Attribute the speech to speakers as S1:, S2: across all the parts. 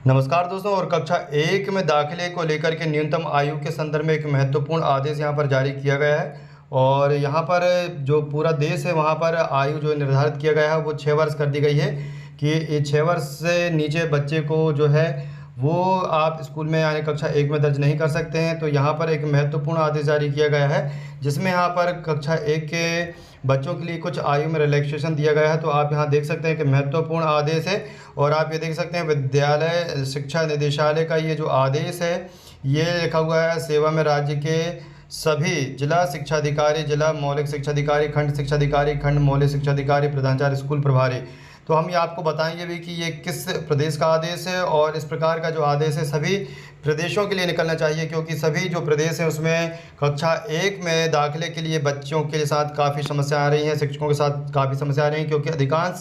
S1: नमस्कार दोस्तों। और कक्षा एक में दाखिले को लेकर के न्यूनतम आयु के संदर्भ में एक महत्वपूर्ण आदेश यहाँ पर जारी किया गया है। और यहाँ पर जो पूरा देश है वहाँ पर आयु जो निर्धारित किया गया है वो 6 वर्ष कर दी गई है कि ये 6 वर्ष से नीचे बच्चे को जो है वो आप स्कूल में यानी कक्षा एक में दर्ज नहीं कर सकते हैं। तो यहाँ पर एक महत्वपूर्ण आदेश जारी किया गया है जिसमें यहाँ पर कक्षा एक के बच्चों के लिए कुछ आयु में रिलैक्सेशन दिया गया है। तो आप यहाँ देख सकते हैं कि महत्वपूर्ण आदेश है। और आप ये देख सकते हैं विद्यालय शिक्षा निदेशालय का ये जो आदेश है ये लिखा हुआ है सेवा में राज्य के सभी जिला शिक्षाधिकारी, जिला मौलिक शिक्षाधिकारी, खंड शिक्षाधिकारी, खंड मौलिक शिक्षाधिकारी, प्रधानाचार्य, स्कूल प्रभारी। तो हम ये आपको बताएंगे भी कि ये किस प्रदेश का आदेश है। और इस प्रकार का जो आदेश है सभी प्रदेशों के लिए निकलना चाहिए क्योंकि सभी जो प्रदेश हैं उसमें कक्षा एक में दाखिले के लिए बच्चों के साथ काफ़ी समस्या आ रही हैं, शिक्षकों के साथ काफ़ी समस्या आ रही हैं क्योंकि अधिकांश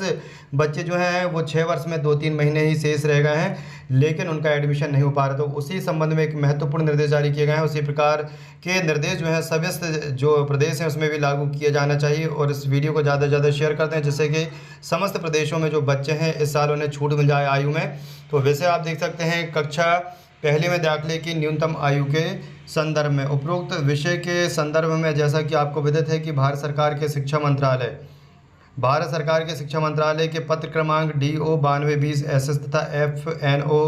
S1: बच्चे जो हैं वो 6 वर्ष में 2-3 महीने ही शेष रह गए हैं लेकिन उनका एडमिशन नहीं हो पा रहा। तो उसी संबंध में एक महत्वपूर्ण निर्देश जारी किए गए हैं। उसी प्रकार के निर्देश जो हैं सभी जो प्रदेश हैं उसमें भी लागू किए जाना चाहिए। और इस वीडियो को ज़्यादा से ज़्यादा शेयर करते हैं जिससे कि समस्त प्रदेशों में जो बच्चे हैं इस साल उन्हें छूट मिल जाए आयु में। तो वैसे आप देख सकते हैं कक्षा पहले में दाखिले की न्यूनतम आयु के संदर्भ में उपरोक्त विषय के संदर्भ में जैसा कि आपको विदित है कि भारत सरकार के शिक्षा मंत्रालय के पत्र क्रमांक DO 9220 SS तथा FNO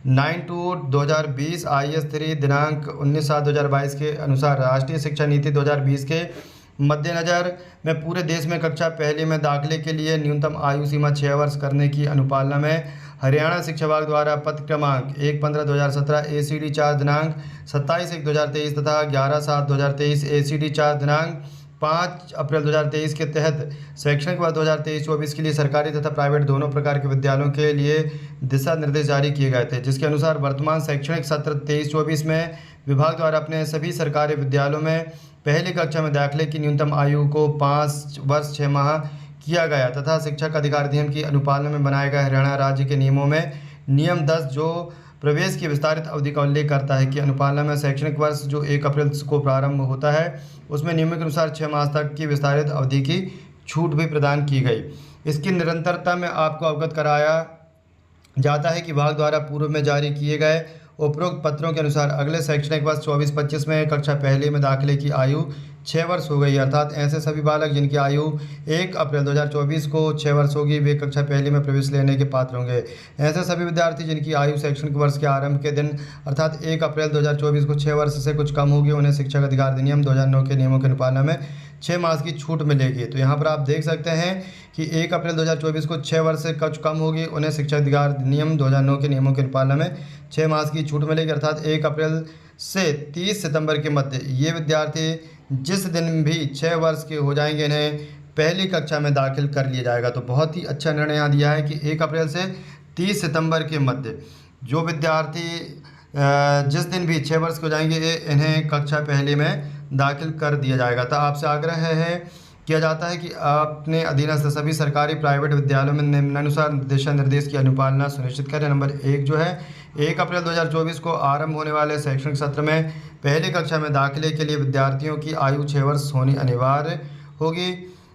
S1: 92/2020 IS 3 दिनांक 19/7/2022 के अनुसार राष्ट्रीय शिक्षा नीति 2020 के मद्देनज़र में पूरे देश में कक्षा पहले में दाखिले के लिए न्यूनतम आयु सीमा 6 वर्ष करने की अनुपालना में हरियाणा शिक्षा विभाग द्वारा पत्र क्रमांक 1/15/2017 ACD 4 दिनांक 27/1/2023 तथा 11/7/2023 ACD 4 दिनांक 5 अप्रैल 2023 के तहत शैक्षणिक वर्ष 2023-24 के लिए सरकारी तथा प्राइवेट दोनों प्रकार के विद्यालयों के लिए दिशा निर्देश जारी किए गए थे जिसके अनुसार वर्तमान शैक्षणिक सत्र 23-24 में विभाग द्वारा अपने सभी सरकारी विद्यालयों में पहली कक्षा में दाखिले की न्यूनतम आयु को 5 वर्ष 6 माह किया गया तथा शिक्षक अधिकार अधिनियम की अनुपालना में बनाए गए हरियाणा राज्य के नियमों में नियम 10 जो प्रवेश की विस्तारित अवधि का उल्लेख करता है कि अनुपालना में शैक्षणिक वर्ष जो 1 अप्रैल को प्रारंभ होता है उसमें नियमों के अनुसार 6 माह तक की विस्तारित अवधि की छूट भी प्रदान की गई। इसकी निरंतरता में आपको अवगत कराया जाता है कि विभाग द्वारा पूर्व में जारी किए गए उपरोक्त पत्रों के अनुसार अगले शैक्षणिक वर्ष 24-25 में कक्षा पहले में दाखिले की आयु 6 वर्ष हो गई। अर्थात ऐसे सभी बालक जिनकी आयु 1 अप्रैल 2024 को 6 वर्ष होगी वे कक्षा पहले में प्रवेश लेने के पात्र होंगे। ऐसे सभी विद्यार्थी जिनकी आयु शैक्षणिक वर्ष के आरंभ के दिन अर्थात 1 अप्रैल 2024 को 6 वर्ष से कुछ कम होगी उन्हें शिक्षक अधिकार अधिनियम 2009 के नियमों की अनुपालना में 6 मास की छूट मिलेगी। तो यहाँ पर आप देख सकते हैं कि 1 अप्रैल 2024 को 6 वर्ष से कुछ कम होगी उन्हें शिक्षक अधिकार अधिनियम 2009 के नियमों की अनुपालना में 6 मास की छूट मिलेगी। अर्थात 1 अप्रैल से 30 सितंबर के मध्य ये विद्यार्थी जिस दिन भी 6 वर्ष के हो जाएंगे इन्हें पहली कक्षा में दाखिल कर लिया जाएगा। तो बहुत ही अच्छा निर्णय यहाँ दिया है कि 1 अप्रैल से 30 सितंबर के मध्य जो विद्यार्थी जिस दिन भी 6 वर्ष के हो जाएंगे इन्हें कक्षा पहले में दाखिल कर दिया जाएगा। तो आपसे आग्रह है किया जाता है कि आपने अधीनस्थ सभी सरकारी प्राइवेट विद्यालयों में निम्नानुसार दिशा निर्देश की अनुपालना सुनिश्चित करें। नंबर 1 जो है 1 अप्रैल 2024 को आरंभ होने वाले शैक्षणिक सत्र में पहली कक्षा में दाखिले के लिए विद्यार्थियों की आयु 6 वर्ष होनी अनिवार्य होगी।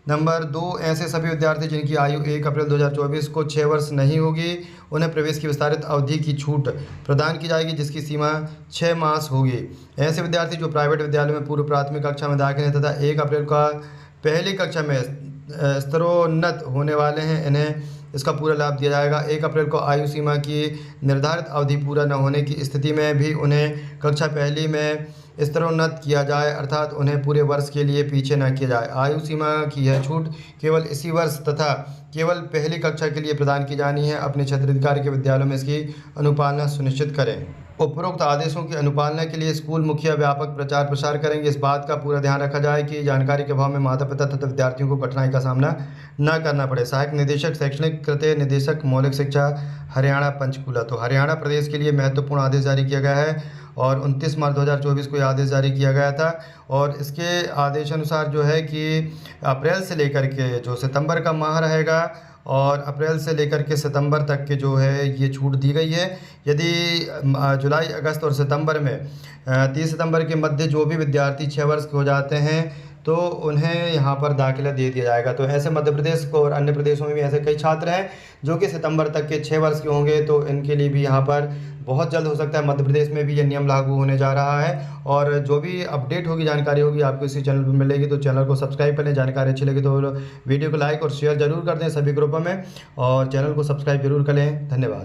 S1: नंबर 2 ऐसे सभी विद्यार्थी जिनकी आयु 1 अप्रैल 2024 को 6 वर्ष नहीं होगी उन्हें प्रवेश की विस्तारित अवधि की छूट प्रदान की जाएगी जिसकी सीमा 6 मास होगी। ऐसे विद्यार्थी जो प्राइवेट विद्यालय में पूर्व प्राथमिक कक्षा में दाखिल हैं तथा 1 अप्रैल का पहली कक्षा में स्तरोन्नत होने वाले हैं इन्हें इसका पूरा लाभ दिया जाएगा। 1 अप्रैल को आयु सीमा की निर्धारित अवधि पूरा न होने की स्थिति में भी उन्हें कक्षा पहली में स्तरोन्नत किया जाए अर्थात उन्हें पूरे वर्ष के लिए पीछे न किया जाए। आयु सीमा की यह छूट केवल इसी वर्ष तथा केवल पहली कक्षा के लिए प्रदान की जानी है। अपने क्षेत्राधिकारी के विद्यालयों में इसकी अनुपालना सुनिश्चित करें। उपरोक्त आदेशों की अनुपालना के लिए स्कूल मुखिया व्यापक प्रचार प्रसार करेंगे। इस बात का पूरा ध्यान रखा जाए कि जानकारी के अभाव में माता पिता तथा विद्यार्थियों को कठिनाई का सामना न करना पड़े। सहायक निदेशक शैक्षणिक कृत्य निदेशक मौलिक शिक्षा हरियाणा पंचकूला। तो हरियाणा प्रदेश के लिए महत्वपूर्ण आदेश जारी किया गया है और 29 मार्च 2024 को यह आदेश जारी किया गया था। और इसके आदेशानुसार जो है कि अप्रैल से लेकर के जो सितंबर का माह रहेगा और अप्रैल से लेकर के सितंबर तक के जो है ये छूट दी गई है। यदि जुलाई, अगस्त और सितंबर में 30 सितंबर के मध्य जो भी विद्यार्थी 6 वर्ष के हो जाते हैं तो उन्हें यहाँ पर दाखिला दे दिया जाएगा। तो ऐसे मध्य प्रदेश को और अन्य प्रदेशों में भी ऐसे कई छात्र हैं जो कि सितंबर तक के 6 वर्ष के होंगे, तो इनके लिए भी यहाँ पर बहुत जल्द हो सकता है मध्य प्रदेश में भी ये नियम लागू होने जा रहा है। और जो भी अपडेट होगी, जानकारी होगी, आपको इसी चैनल पर मिलेगी। तो चैनल को सब्सक्राइब कर लें। जानकारी अच्छी लगी तो वीडियो को लाइक और शेयर ज़रूर कर दें सभी ग्रुपों में, और चैनल को सब्सक्राइब जरूर कर लें। धन्यवाद।